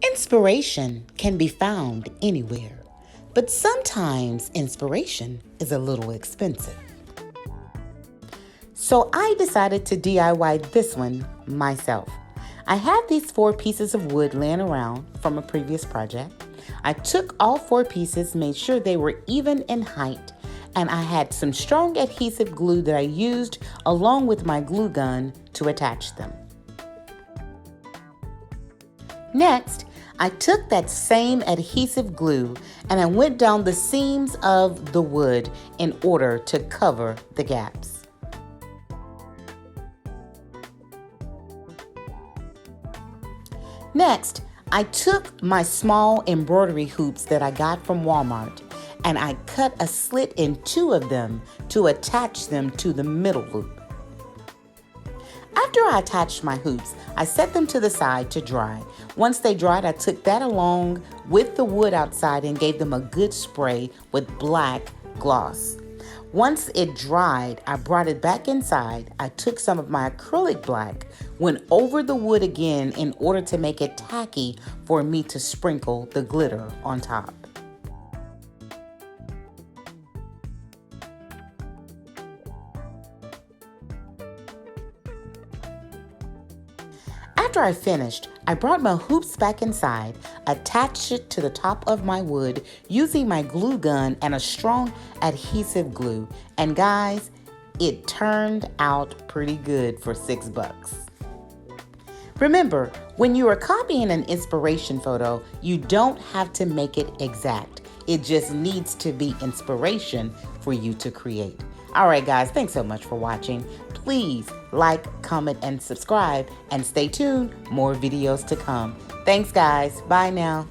Inspiration can be found anywhere, but sometimes inspiration is a little expensive. So I decided to DIY this one myself. I had these 4 pieces of wood laying around from a previous project. I took all 4 pieces, made sure they were even in height, and I had some strong adhesive glue that I used along with my glue gun to attach them. Next, I took that same adhesive glue and I went down the seams of the wood in order to cover the gaps. Next, I took my small embroidery hoops that I got from Walmart and I cut a slit in 2 of them to attach them to the middle loop. After I attached my hoops, I set them to the side to dry. Once they dried, I took that along with the wood outside and gave them a good spray with black gloss. Once it dried, I brought it back inside. I took some of my acrylic black, went over the wood again in order to make it tacky for me to sprinkle the glitter on top. After I finished, I brought my hoops back inside, attached it to the top of my wood using my glue gun and a strong adhesive glue. And guys, it turned out pretty good for $6. Remember, when you are copying an inspiration photo, you don't have to make it exact. It just needs to be inspiration for you to create. All right, guys, thanks so much for watching. Please like, comment, and subscribe, and stay tuned. More videos to come. Thanks, guys. Bye now.